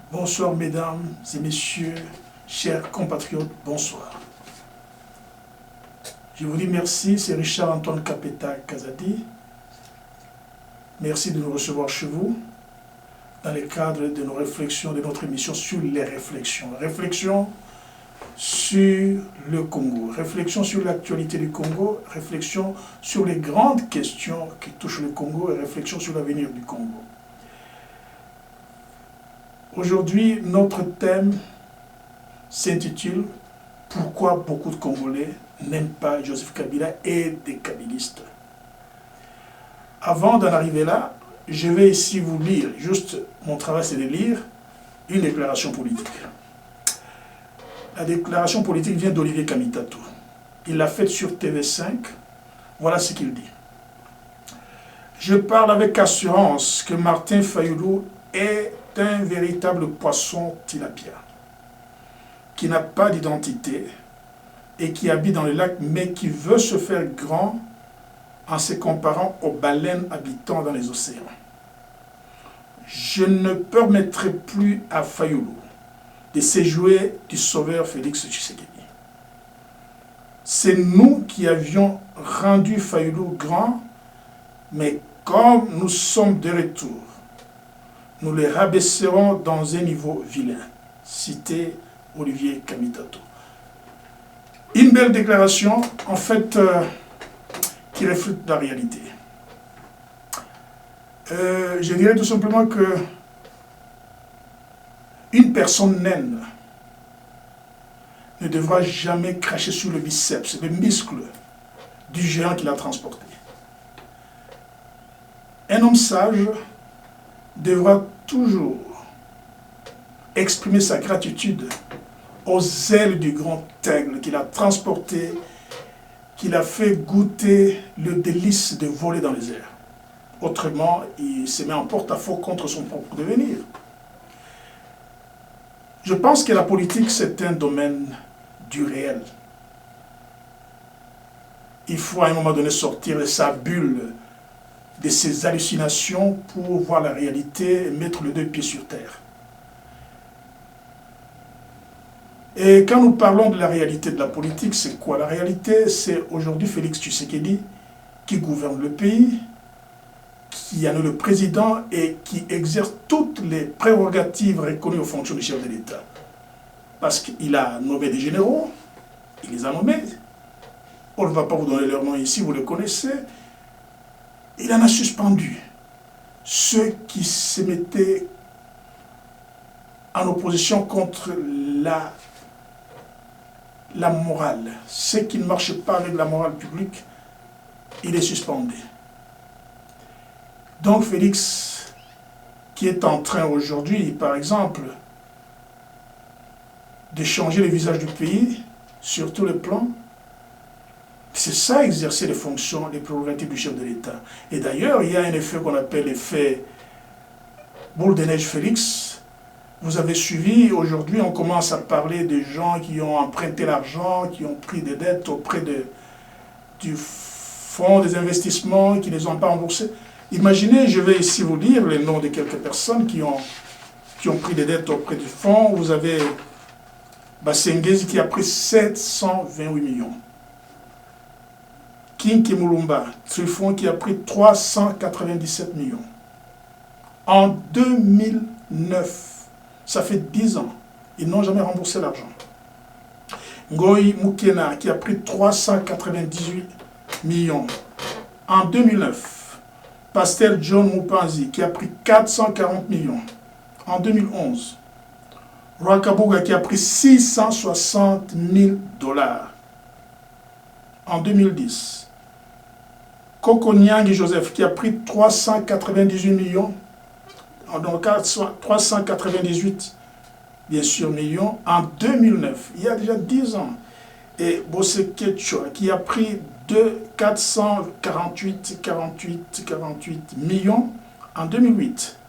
Bonsoir mesdames et messieurs, chers compatriotes, bonsoir. Je vous dis merci, c'est Richard Antoine Kapeta Kazadi. Merci de nous recevoir chez vous dans le cadre de nos réflexions, de notre émission sur les réflexions. Réflexions sur le Congo, réflexions sur l'actualité du Congo, réflexions sur les grandes questions qui touchent le Congo et réflexions sur l'avenir du Congo. Aujourd'hui, notre thème s'intitule « Pourquoi beaucoup de Congolais n'aiment pas Joseph Kabila et des kabylistes ». Avant d'en arriver là, je vais ici vous lire, juste mon travail c'est de lire une déclaration politique. La déclaration politique vient d'Olivier Kamitatou. Il l'a faite sur TV5. Voilà ce qu'il dit. Je parle avec assurance que Martin Fayulu est un véritable poisson tilapia, qui n'a pas d'identité et qui habite dans le lac, mais qui veut se faire grand en se comparant aux baleines habitant dans les océans. Je ne permettrai plus à Fayulu de se jouer du sauveur Félix Tshisekedi. C'est nous qui avions rendu Fayulu grand, mais comme nous sommes de retour, nous les rabaisserons dans un niveau vilain. Cité Olivier Kamitatou. Une belle déclaration, en fait, qui reflète la réalité. Je dirais tout simplement que une personne naine ne devra jamais cracher sur le biceps, le muscle du géant qui l'a transporté. Un homme sage devra toujours exprimer sa gratitude aux ailes du grand aigle qu'il a transporté, qu'il a fait goûter le délice de voler dans les airs. Autrement, il se met en porte-à-faux contre son propre devenir. Je pense que la politique, c'est un domaine du réel. Il faut à un moment donné sortir de sa bulle, de ses hallucinations pour voir la réalité et mettre les deux pieds sur terre. Et quand nous parlons de la réalité de la politique, c'est quoi? La réalité, c'est aujourd'hui Félix Tshisekedi qui gouverne le pays, qui en est le président et qui exerce toutes les prérogatives reconnues aux fonctions du chef de l'État. Parce qu'il a nommé des généraux, il les a nommés. On ne va pas vous donner leur nom ici, vous le connaissez. Il en a suspendu ceux qui se mettaient en opposition contre la morale. Ceux qui ne marchaient pas avec la morale publique, il est suspendu. Donc Félix, qui est en train aujourd'hui, par exemple, de changer le visage du pays sur tous les plans, c'est ça, exercer les fonctions, les prérogatives du chef de l'État. Et d'ailleurs, il y a un effet qu'on appelle l'effet boule de neige Félix. Vous avez suivi, aujourd'hui, on commence à parler des gens qui ont emprunté l'argent, qui ont pris des dettes auprès du fonds des investissements, qui ne les ont pas remboursés. Imaginez, je vais ici vous lire les noms de quelques personnes qui ont pris des dettes auprès du fonds. Vous avez Bassengezi qui a pris 728 millions. King Kimulumba, Trufon qui a pris 397 millions. En 2009, ça fait 10 ans, ils n'ont jamais remboursé l'argent. Ngoï Mukena qui a pris 398 millions. En 2009, Pasteur John Mupanzi qui a pris 440 millions. En 2011, Rwakabuga qui a pris 660 000 $. En 2010, Koko Nyangi Joseph qui a pris 398 millions, donc 398 bien sûr millions en 2009, il y a déjà 10 ans. Et Bosse Ketchua qui a pris 448 millions en 2008.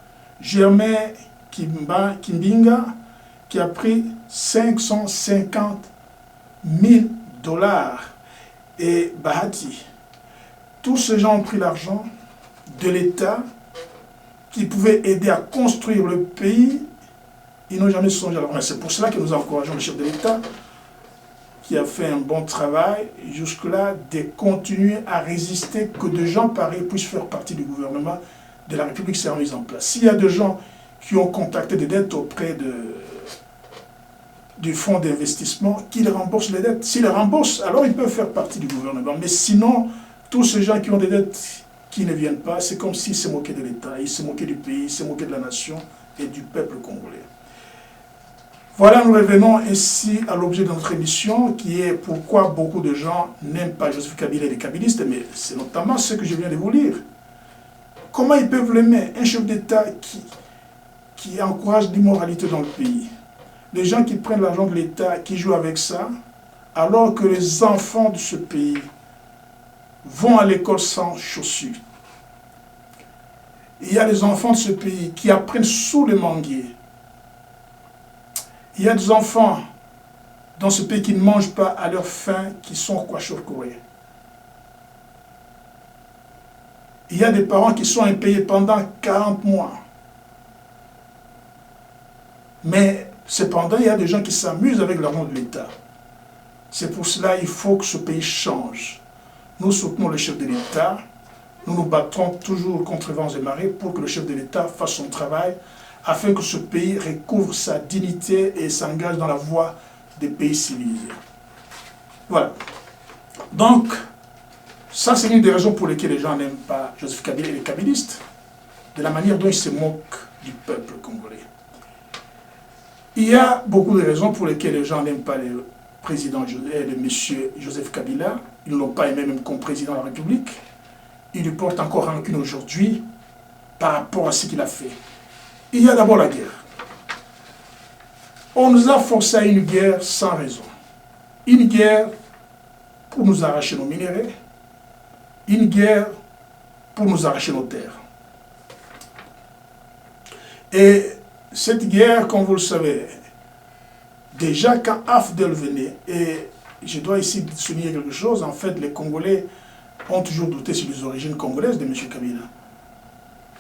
Germain Kimbinga qui a pris 550 000 $. Et Bahati. Tous ces gens ont pris l'argent de l'État qui pouvait aider à construire le pays Ils n'ont jamais songé à l'argent. C'est pour cela que nous encourageons le chef de l'État, qui a fait un bon travail jusque-là, de continuer à résister, que des gens pareils puissent faire partie du gouvernement de la République s'est mise en place. S'il y a des gens qui ont contacté des dettes auprès du fonds d'investissement, qu'ils remboursent les dettes. S'ils les remboursent, alors ils peuvent faire partie du gouvernement. Mais sinon, tous ces gens qui ont des dettes qui ne viennent pas, c'est comme s'ils se moquaient de l'État, ils se moquaient du pays, ils se moquaient de la nation et du peuple congolais. Voilà, nous revenons ici à l'objet de notre émission, qui est pourquoi beaucoup de gens n'aiment pas Joseph Kabila et les kabylistes, mais c'est notamment ce que je viens de vous lire. Comment ils peuvent l'aimer, un chef d'État qui encourage l'immoralité dans le pays? Les gens qui prennent l'argent de l'État, qui jouent avec ça, alors que les enfants de ce pays vont à l'école sans chaussures. Il y a des enfants de ce pays qui apprennent sous les manguiers. Il y a des enfants dans ce pays qui ne mangent pas à leur faim, qui sont kwashiorkoué. Il y a des parents qui sont impayés pendant 40 mois. Mais cependant, il y a des gens qui s'amusent avec l'argent de l'État. C'est pour cela qu'il faut que ce pays change. Nous soutenons le chef de l'État. Nous nous battrons toujours contre vents et marées pour que le chef de l'État fasse son travail afin que ce pays recouvre sa dignité et s'engage dans la voie des pays civilisés. Voilà. Donc, ça c'est une des raisons pour lesquelles les gens n'aiment pas Joseph Kabila et les kabylistes, de la manière dont ils se moquent du peuple congolais. Il y a beaucoup de raisons pour lesquelles les gens n'aiment pas le président, le monsieur Joseph Kabila. Ils ne l'ont pas aimé même comme président de la République. Il lui porte encore rancune aujourd'hui par rapport à ce qu'il a fait. Il y a d'abord la guerre. On nous a forcé à une guerre sans raison. Une guerre pour nous arracher nos minéraux. Une guerre pour nous arracher nos terres. Et cette guerre, comme vous le savez, déjà quand AFDEL venait, et je dois ici souligner quelque chose, en fait les Congolais ont toujours douté sur les origines congolaises de M. Kabila.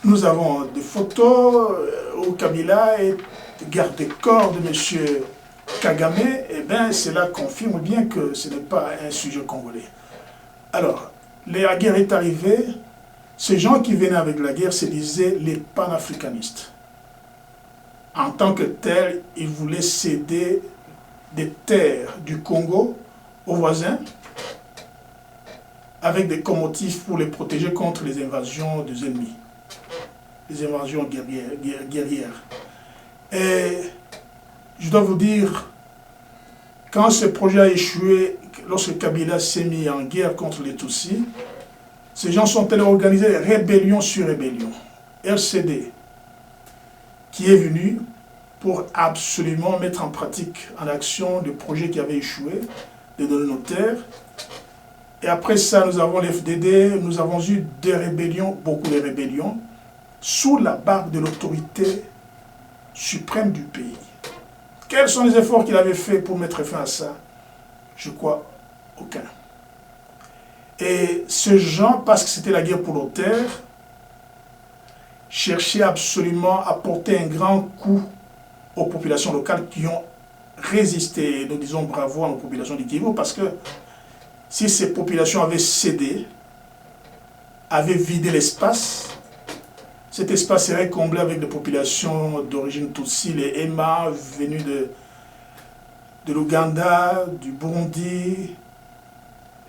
Nous avons des photos où Kabila est garde-corps de M. Kagame, et bien cela confirme bien que ce n'est pas un sujet congolais. Alors, la guerre est arrivée, ces gens qui venaient avec la guerre se disaient les panafricanistes. En tant que tels, ils voulaient céder des terres du Congo aux voisins avec des motifs pour les protéger contre les invasions des ennemis, les invasions guerrières. Et je dois vous dire, quand ce projet a échoué, lorsque Kabila s'est mis en guerre contre les Tutsis, ces gens sont allés organiser rébellion sur rébellion. RCD, qui est venu pour absolument mettre en pratique, en action, le projet qui avait échoué, de donner nos terres. Et après ça, nous avons l'FDD, nous avons eu des rébellions, beaucoup de rébellions, sous la barre de l'autorité suprême du pays. Quels sont les efforts qu'il avait faits pour mettre fin à ça? Je crois aucun. Et ces gens, parce que c'était la guerre pour nos terres, cherchaient absolument à porter un grand coup aux populations locales qui ont résisté. Nous disons bravo à nos populations du Kivu, parce que si ces populations avaient cédé, avaient vidé l'espace, cet espace serait comblé avec des populations d'origine Tutsi, les Emma venus de l'Ouganda, du Burundi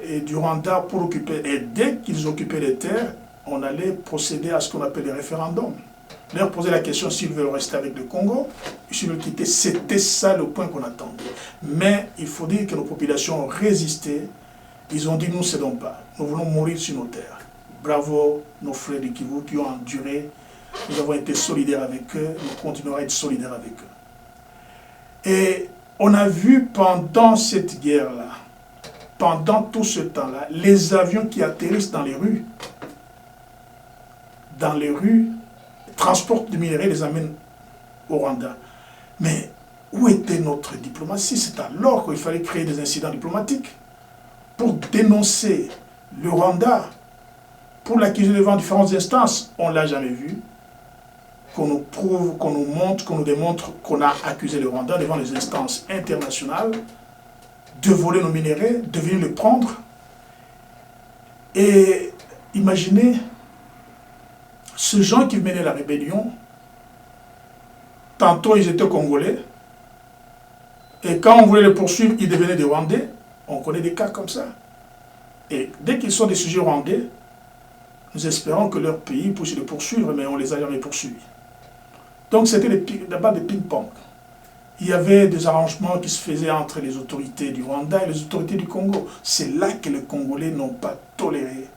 et du Rwanda pour occuper. Et dès qu'ils occupaient les terres, on allait procéder à ce qu'on appelle les référendums. Leur poser la question s'ils veulent rester avec le Congo, s'ils veulent quitter. C'était ça le point qu'on attendait. Mais il faut dire que nos populations ont résisté. Ils ont dit nous ne cédons pas. Nous voulons mourir sur nos terres. Bravo nos frères du Kivu qui ont enduré. Nous avons été solidaires avec eux. Nous continuerons à être solidaires avec eux. Et on a vu pendant cette guerre-là, pendant tout ce temps-là, les avions qui atterrissent dans les rues, transportent des minéraux et les amènent au Rwanda. Mais où était notre diplomatie? C'est alors qu'il fallait créer des incidents diplomatiques pour dénoncer le Rwanda, pour l'accuser devant différentes instances. On ne l'a jamais vu. qu'on nous prouve, qu'on nous montre, qu'on nous démontre qu'on a accusé le Rwanda devant les instances internationales de voler nos minéraux, de venir les prendre. Et imaginez, ces gens qui menaient la rébellion, tantôt ils étaient Congolais, et quand on voulait les poursuivre, ils devenaient des Rwandais. On connaît des cas comme ça. Et dès qu'ils sont des sujets rwandais, nous espérons que leur pays puisse les poursuivre, mais on les a jamais poursuivis. Donc c'était d'abord des ping-pong. Il y avait des arrangements qui se faisaient entre les autorités du Rwanda et les autorités du Congo. C'est là que les Congolais n'ont pas toléré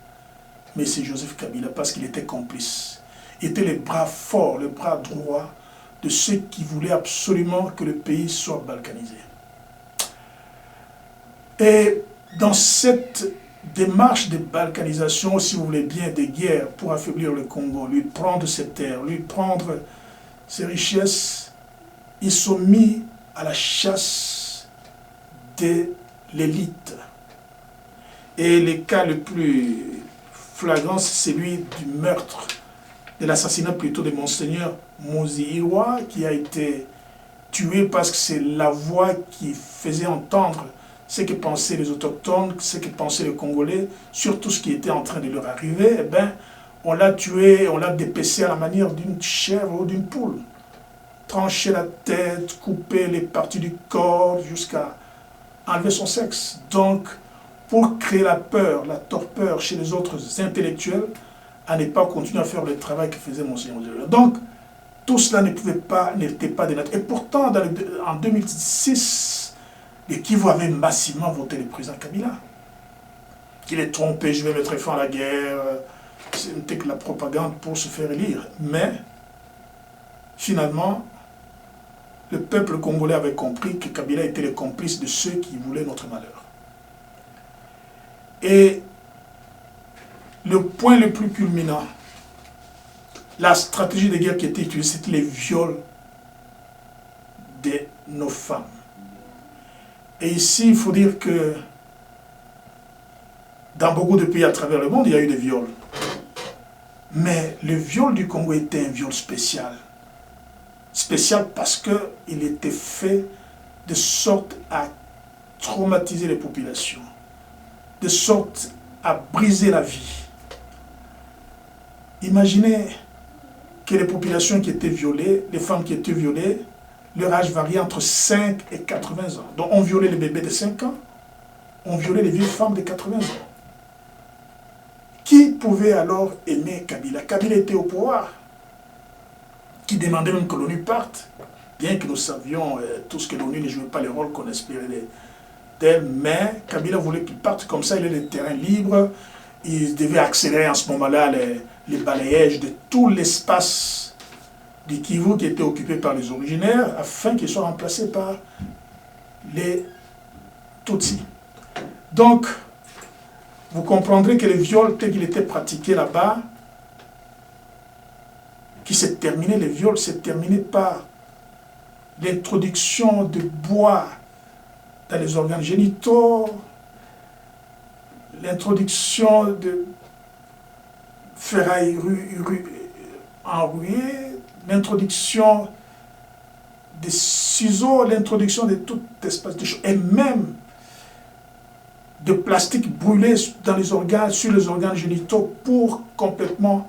M. Joseph Kabila parce qu'il était complice. Il était le bras fort, le bras droit de ceux qui voulaient absolument que le pays soit balkanisé. Et dans cette démarche de balkanisation, si vous voulez bien, des guerres pour affaiblir le Congo, lui prendre ses terres, lui prendre ses richesses, ils sont mis à la chasse de l'élite. Et le cas le plus flagrant, c'est celui du meurtre, de l'assassinat plutôt de Monseigneur Muziiwa, qui a été tué parce que c'est la voix qui faisait entendre ce que pensaient les autochtones, ce que pensaient les Congolais, sur tout ce qui était en train de leur arriver. Eh bien, on l'a tué, on l'a dépecé à la manière d'une chèvre ou d'une poule. Trancher la tête, couper les parties du corps jusqu'à enlever son sexe. Donc, pour créer la peur, la torpeur chez les autres intellectuels, à ne pas continuer à faire le travail que faisait Monseigneur Muziiwa. Donc, tout cela n'était pas de notre... Et pourtant, en 2006, les Kivu avaient massivement voté le président Kabila. Qu'il est trompé, je vais mettre fin à la guerre, c'était que la propagande pour se faire élire. Mais, finalement, le peuple congolais avait compris que Kabila était le complice de ceux qui voulaient notre malheur. Et le point le plus culminant, la stratégie de guerre qui était utilisée, c'était les viols de nos femmes. Et ici, il faut dire que dans beaucoup de pays à travers le monde, il y a eu des viols. Mais le viol du Congo était un viol spécial. Spécial parce qu'il était fait de sorte à traumatiser les populations, de sorte à briser la vie. Imaginez que les populations qui étaient violées, les femmes qui étaient violées, leur âge variait entre 5 et 80 ans. Donc on violait les bébés de 5 ans, on violait les vieilles femmes de 80 ans. Qui pouvait alors aimer Kabila? Kabila était au pouvoir, qui demandait même que l'ONU parte, bien que nous savions tous que l'ONU ne jouait pas le rôle qu'on espérait d'elle, mais Kabila voulait qu'il parte, comme ça il ait le terrain libre, il devait accélérer en ce moment-là les balayages de tout l'espace du Kivu qui était occupé par les originaires, afin qu'ils soient remplacés par les Tutsis. Donc, vous comprendrez que les viols tels qu'ils étaient pratiqués là-bas, qui s'est terminé, les viols s'est terminé par l'introduction de bois dans les organes génitaux, l'introduction de ferrailles enrouillées, l'introduction des ciseaux, l'introduction de tout espèce de choses, et même de plastique brûlé dans les organes, sur les organes génitaux pour complètement...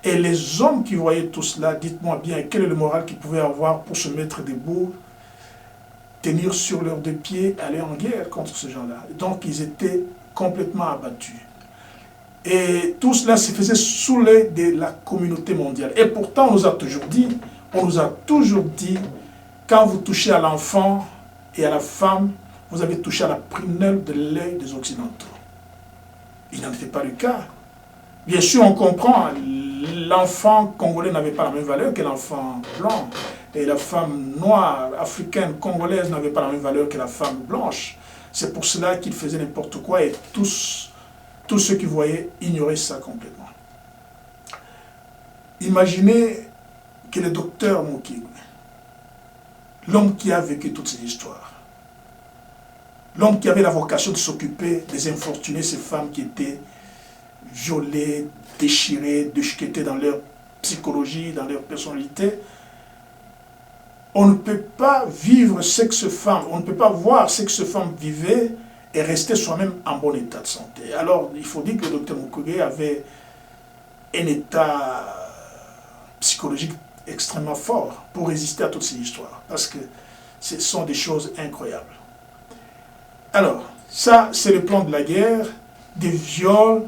Et les hommes qui voyaient tout cela, dites-moi bien, quel est le moral qu'ils pouvaient avoir pour se mettre debout, tenir sur leurs deux pieds, aller en guerre contre ces gens-là. Donc ils étaient complètement abattus. Et tout cela se faisait sous l'œil de la communauté mondiale. Et pourtant, on nous a toujours dit, quand vous touchez à l'enfant et à la femme, vous avez touché à la prunelle de l'œil des Occidentaux. Il n'en était pas le cas. Bien sûr, on comprend, l'enfant congolais n'avait pas la même valeur que l'enfant blanc. Et la femme noire, africaine, congolaise n'avait pas la même valeur que la femme blanche. C'est pour cela qu'ils faisaient n'importe quoi et tous ceux qui voyaient ignoraient ça complètement. Imaginez que le docteur Mukwege, l'homme qui a vécu toutes ces histoires, l'homme qui avait la vocation de s'occuper des infortunés, ces femmes qui étaient violées, déchirées, déchiquetées dans leur psychologie, dans leur personnalité. On ne peut pas vivre sexe-femme, on ne peut pas voir sexe-femme vivait et rester soi-même en bon état de santé. Alors, il faut dire que le Dr Mukwege avait un état psychologique extrêmement fort pour résister à toutes ces histoires, parce que ce sont des choses incroyables. Alors, ça, c'est le plan de la guerre, des viols,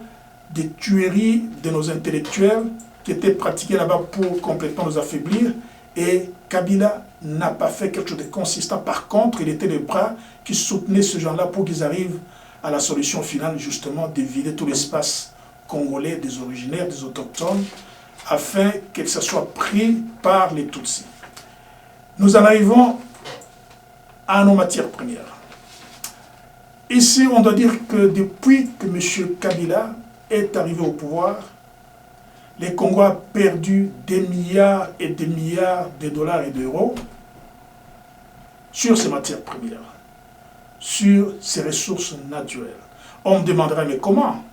des tueries de nos intellectuels qui étaient pratiqués là-bas pour complètement nous affaiblir. Et Kabila n'a pas fait quelque chose de consistant. Par contre, il était les bras qui soutenaient ce genre-là pour qu'ils arrivent à la solution finale, justement, de vider tout l'espace congolais, des originaires, des autochtones, afin que ça soit pris par les Tutsis. Nous en arrivons à nos matières premières. Ici, on doit dire que depuis que M. Kabila est arrivé au pouvoir, les Congos ont perdu des milliards et des milliards de dollars et d'euros sur ces matières premières, sur ces ressources naturelles. On me demanderait, mais comment?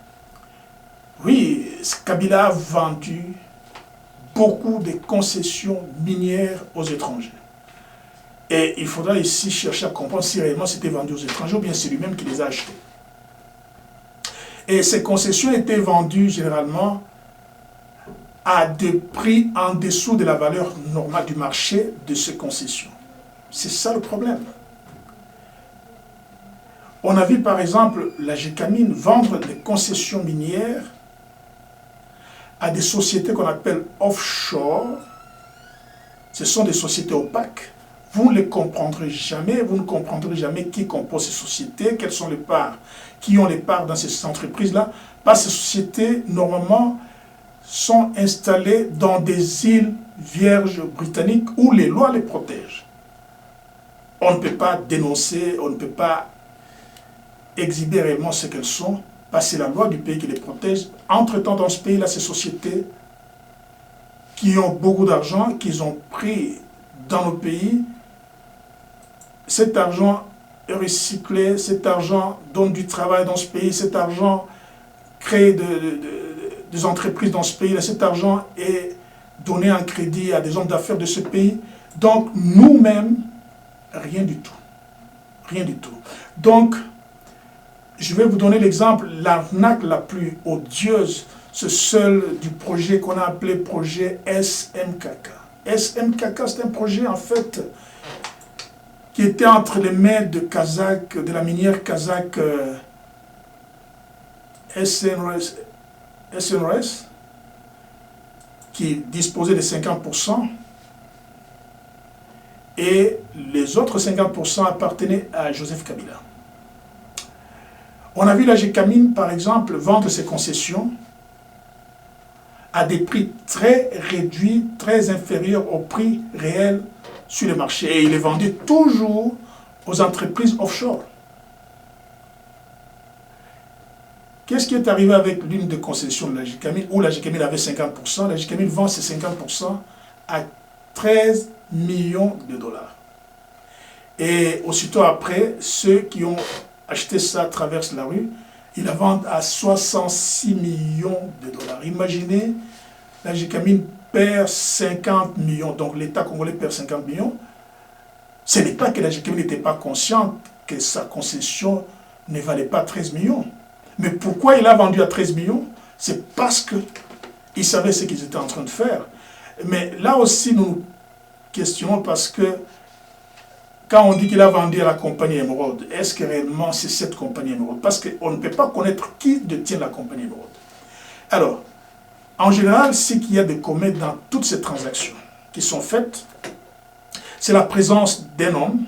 Oui, Kabila a vendu beaucoup de concessions minières aux étrangers. Et il faudra ici chercher à comprendre si réellement c'était vendu aux étrangers ou bien c'est lui-même qui les a achetées. Et ces concessions étaient vendues généralement à des prix en dessous de la valeur normale du marché de ces concessions. C'est ça le problème. On a vu par exemple la Gécamine vendre des concessions minières à des sociétés qu'on appelle offshore. Ce sont des sociétés opaques. Vous ne les comprendrez jamais, vous ne comprendrez jamais qui compose ces sociétés, quelles sont les parts, qui ont les parts dans ces entreprises-là. Parce que ces sociétés, normalement, sont installées dans des îles vierges britanniques où les lois les protègent. On ne peut pas dénoncer, on ne peut pas exhiber réellement ce qu'elles sont, parce que c'est la loi du pays qui les protège. Entre-temps, dans ce pays-là, ces sociétés qui ont beaucoup d'argent, qu'ils ont pris dans nos pays, cet argent est recyclé, cet argent donne du travail dans ce pays, cet argent crée des entreprises dans ce pays, cet argent est donné en crédit à des hommes d'affaires de ce pays. Donc, nous-mêmes, rien du tout. Rien du tout. Donc, je vais vous donner l'exemple, l'arnaque la plus odieuse, c'est celle du projet qu'on a appelé projet SMKK. SMKK, c'est un projet, en fait, qui était entre les mains de Kazakh, de la minière kazakh SNRS, qui disposait de 50%, et les autres 50% appartenaient à Joseph Kabila. On a vu la Gécamine, par exemple, vendre ses concessions à des prix très réduits, très inférieurs au prix réel sur le marché. Et il les vendait toujours aux entreprises offshore. Qu'est-ce qui est arrivé avec l'une des concessions de la Gécamine, où la Gécamine avait 50%, la Gécamine vend ses 50% à 13 millions de dollars. Et aussitôt après, ceux qui ont acheté ça traversent la rue, ils la vendent à 66 millions de dollars. Imaginez, la Gécamine perd 50 millions, donc l'État congolais perd 50 millions. Ce n'est pas que la Gécamine n'était pas consciente que sa concession ne valait pas 13 millions. Mais pourquoi il a vendu à 13 millions? C'est parce qu'il savait ce qu'ils étaient en train de faire. Mais là aussi, nous nous questionnons parce que quand on dit qu'il a vendu à la compagnie Émeraude, est-ce que réellement c'est cette compagnie Émeraude? Parce qu'on ne peut pas connaître qui détient la compagnie Émeraude. Alors, en général, ce qu'il y a de commun dans toutes ces transactions qui sont faites, c'est la présence d'un homme,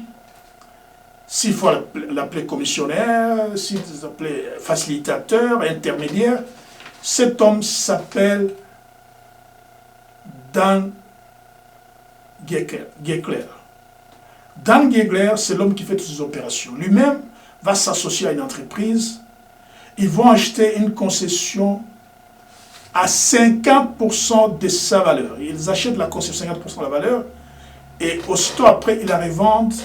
s'il faut l'appeler commissionnaire, s'il faut l'appeler facilitateur, intermédiaire. Cet homme s'appelle Dan Geckler. Dan Geckler, c'est l'homme qui fait toutes ces opérations. Lui-même va s'associer à une entreprise. Ils vont acheter une concession à 50% de sa valeur. Ils achètent la concession à 50% de la valeur et aussitôt après, ils la revendent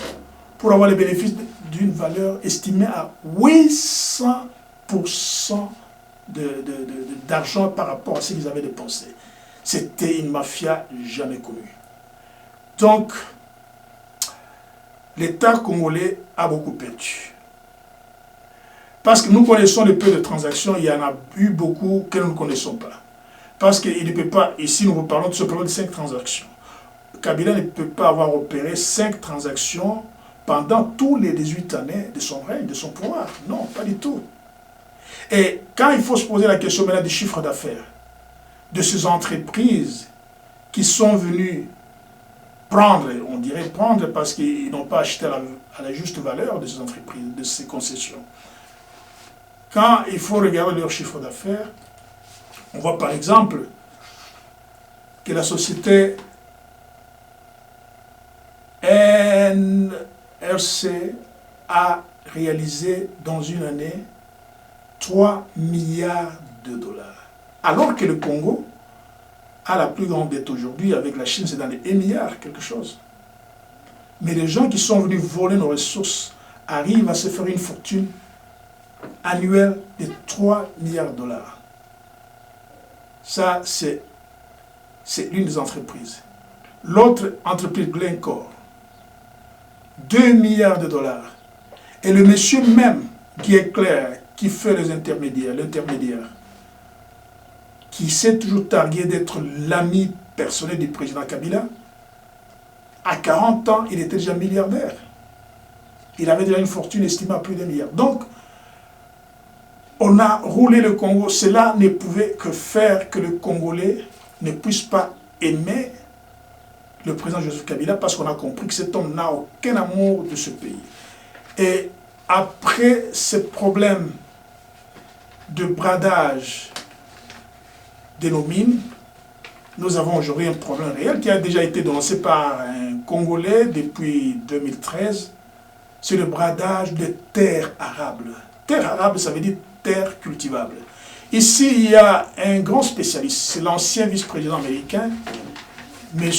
pour avoir les bénéfices d'une valeur estimée à 800% d'argent par rapport à ce qu'ils avaient dépensé. C'était une mafia jamais connue. Donc, l'État congolais a beaucoup perdu. Parce que nous connaissons le peu de transactions, il y en a eu beaucoup que nous ne connaissons pas. Parce qu'il ne peut pas, ici nous vous parlons tout simplement de 5 transactions. Kabila ne peut pas avoir opéré 5 transactions pendant tous les 18 années de son règne, de son pouvoir. Non, pas du tout. Et quand il faut se poser la question maintenant du chiffre d'affaires, de ces entreprises qui sont venues prendre, on dirait prendre parce qu'ils n'ont pas acheté à la juste valeur de ces entreprises, de ces concessions. Quand il faut regarder leur chiffre d'affaires, on voit par exemple que la société NRC a réalisé dans une année 3 milliards de dollars. Alors que le Congo a la plus grande dette aujourd'hui, avec la Chine, c'est dans les 1 milliard, quelque chose. Mais les gens qui sont venus voler nos ressources arrivent à se faire une fortune annuelle de 3 milliards de dollars. Ça, c'est l'une des entreprises. L'autre entreprise, Glencore, 2 milliards de dollars. Et le monsieur même, qui est clair, qui fait les intermédiaires, l'intermédiaire, qui s'est toujours targué d'être l'ami personnel du président Kabila, à 40 ans, il était déjà milliardaire. Il avait déjà une fortune estimée à plus d'1 milliard. Donc, on a roulé le Congo. Cela ne pouvait que faire que le Congolais ne puisse pas aimer le président Joseph Kabila parce qu'on a compris que cet homme n'a aucun amour de ce pays. Et après ces problèmes de bradage de nos mines, nous avons aujourd'hui un problème réel qui a déjà été dénoncé par un Congolais depuis 2013. C'est le bradage des terres arables. Terre arable, ça veut dire terre cultivable. Ici, il y a un grand spécialiste, c'est l'ancien vice-président américain, M.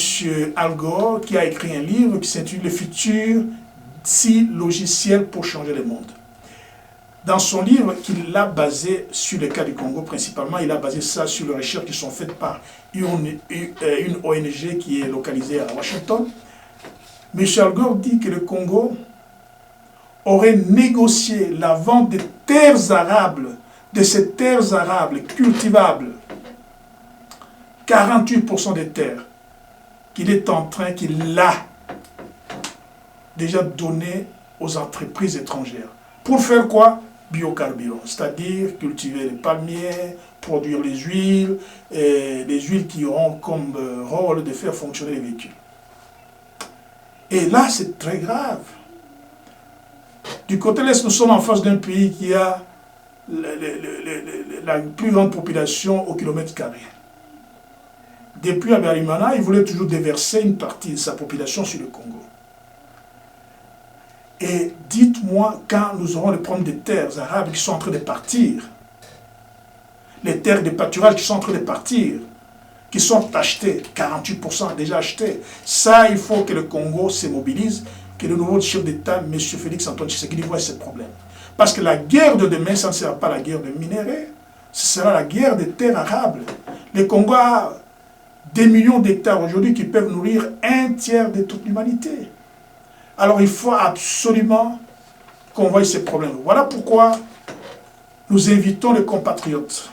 Al Gore, qui a écrit un livre qui s'intitule « Le futur, 6 logiciels pour changer le monde ». Dans son livre, qu'il a basé sur le cas du Congo principalement, il a basé ça sur les recherches qui sont faites par une ONG qui est localisée à Washington. M. Al Gore dit que le Congo aurait négocié la vente des terres arables, de ces terres arables cultivables, 48% des terres qu'il a déjà donné aux entreprises étrangères. Pour faire quoi? Biocarburants, c'est-à-dire cultiver les palmiers, produire les huiles qui auront comme rôle de faire fonctionner les véhicules. Et là, c'est très grave. Du côté de l'Est, nous sommes en face d'un pays qui a la plus grande population au kilomètre carré. Depuis Abiyarimana, il voulait toujours déverser une partie de sa population sur le Congo. Et dites-moi, quand nous aurons le problème des terres arabes qui sont en train de partir, les terres de pâturage qui sont en train de partir, qui sont achetées, 48% déjà achetées, ça, il faut que le Congo se mobilise, que le nouveau chef d'État, M. Félix Antoine Tshisekedi, voit ce problème. Parce que la guerre de demain, ça ne sera pas la guerre de minerais, ce sera la guerre des terres arables. Le Congo a des millions d'hectares aujourd'hui qui peuvent nourrir 1/3 de toute l'humanité. Alors il faut absolument qu'on voie ces problèmes. Voilà pourquoi nous invitons les compatriotes.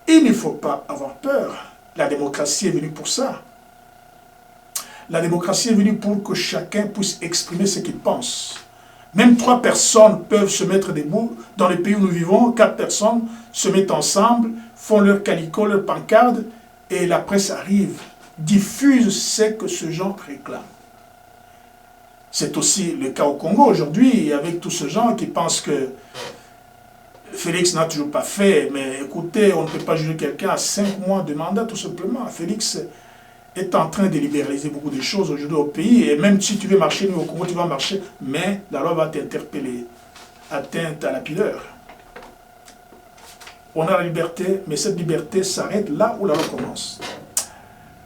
Il ne faut pas avoir peur. La démocratie est venue pour ça. La démocratie est venue pour que chacun puisse exprimer ce qu'il pense. Même 3 personnes peuvent se mettre debout. Dans les pays où nous vivons, 4 personnes se mettent ensemble, font leur calicot, leur pancarte, et la presse arrive, diffuse ce que ce genre réclame. C'est aussi le cas au Congo aujourd'hui, avec tous ces gens qui pensent que Félix n'a toujours pas fait, mais écoutez, on ne peut pas juger quelqu'un à 5 mois de mandat, tout simplement. Félix est en train de libéraliser beaucoup de choses aujourd'hui au pays, et même si tu veux marcher, nous au Congo, tu vas marcher, mais la loi va t'interpeller, atteinte à la pudeur. On a la liberté, mais cette liberté s'arrête là où la loi commence.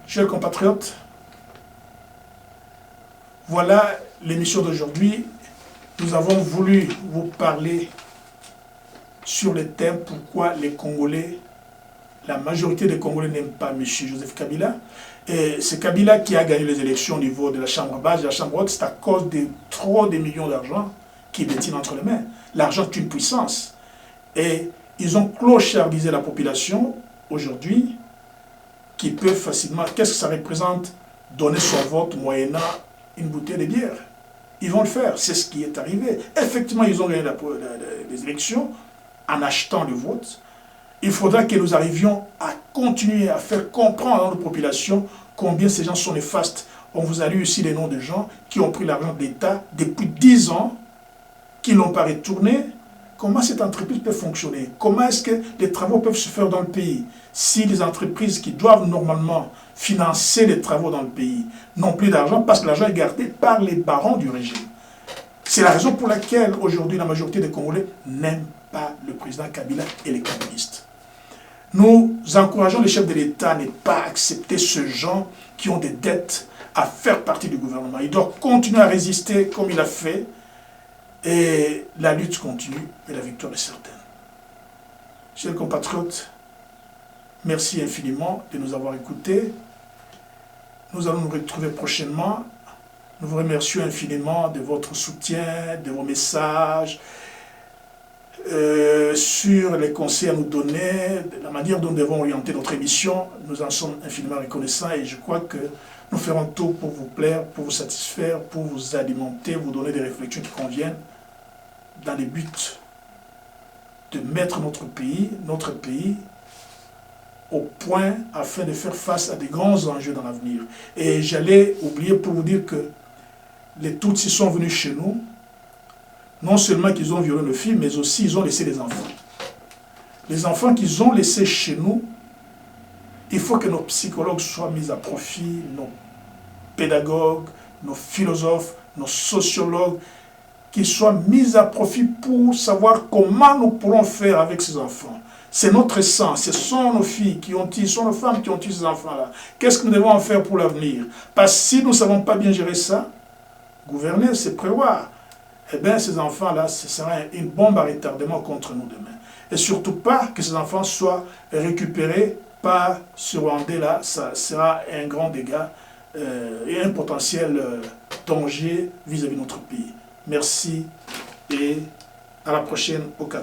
Chers compatriotes, voilà l'émission d'aujourd'hui. Nous avons voulu vous parler sur le thème pourquoi les Congolais La majorité des Congolais n'aiment pas M. Joseph Kabila. Et c'est Kabila qui a gagné les élections au niveau de la Chambre basse et la Chambre haute. C'est à cause de trop de millions d'argent qu'il détient entre les mains. L'argent est une puissance. Et ils ont clochardisé la population aujourd'hui qui peut facilement... Qu'est-ce que ça représente? Donner son vote moyennant une bouteille de bière. Ils vont le faire. C'est ce qui est arrivé. Effectivement, ils ont gagné les élections en achetant le vote. Il faudra que nous arrivions à continuer à faire comprendre à notre population combien ces gens sont néfastes. On vous a lu ici les noms de gens qui ont pris l'argent de l'État depuis 10 ans, qui ne l'ont pas retourné. Comment cette entreprise peut fonctionner? Comment est-ce que les travaux peuvent se faire dans le pays si les entreprises qui doivent normalement financer les travaux dans le pays n'ont plus d'argent parce que l'argent est gardé par les barons du régime? C'est la raison pour laquelle aujourd'hui la majorité des Congolais n'aiment pas le président Kabila et les communistes. Nous encourageons les chefs de l'État à ne pas accepter ce genre qui ont des dettes à faire partie du gouvernement. Il doit continuer à résister comme il a fait et la lutte continue et la victoire est certaine. Chers compatriotes, merci infiniment de nous avoir écoutés. Nous allons nous retrouver prochainement. Nous vous remercions infiniment de votre soutien, de vos messages, sur les conseils à nous donner, de la manière dont nous devons orienter notre émission. Nous en sommes infiniment reconnaissants et je crois que nous ferons tout pour vous plaire, pour vous satisfaire, pour vous alimenter, vous donner des réflexions qui conviennent dans le but de mettre notre pays au point afin de faire face à des grands enjeux dans l'avenir. Et j'allais oublier pour vous dire que les Tutsis sont venus chez nous. Non seulement qu'ils ont violé nos filles, mais aussi ils ont laissé les enfants. Les enfants qu'ils ont laissés chez nous, il faut que nos psychologues soient mis à profit, nos pédagogues, nos philosophes, nos sociologues, qu'ils soient mis à profit pour savoir comment nous pourrons faire avec ces enfants. C'est notre sang, ce sont nos filles qui ont eu, ce sont nos femmes qui ont eu ces enfants-là. Qu'est-ce que nous devons en faire pour l'avenir? Parce que si nous ne savons pas bien gérer ça, gouverner, c'est prévoir. Eh bien, ces enfants-là, ce sera une bombe à retardement contre nous demain. Et surtout pas que ces enfants soient récupérés par ce Rwandais-là. Ça sera un grand dégât et un potentiel danger vis-à-vis de notre pays. Merci et à la prochaine occasion.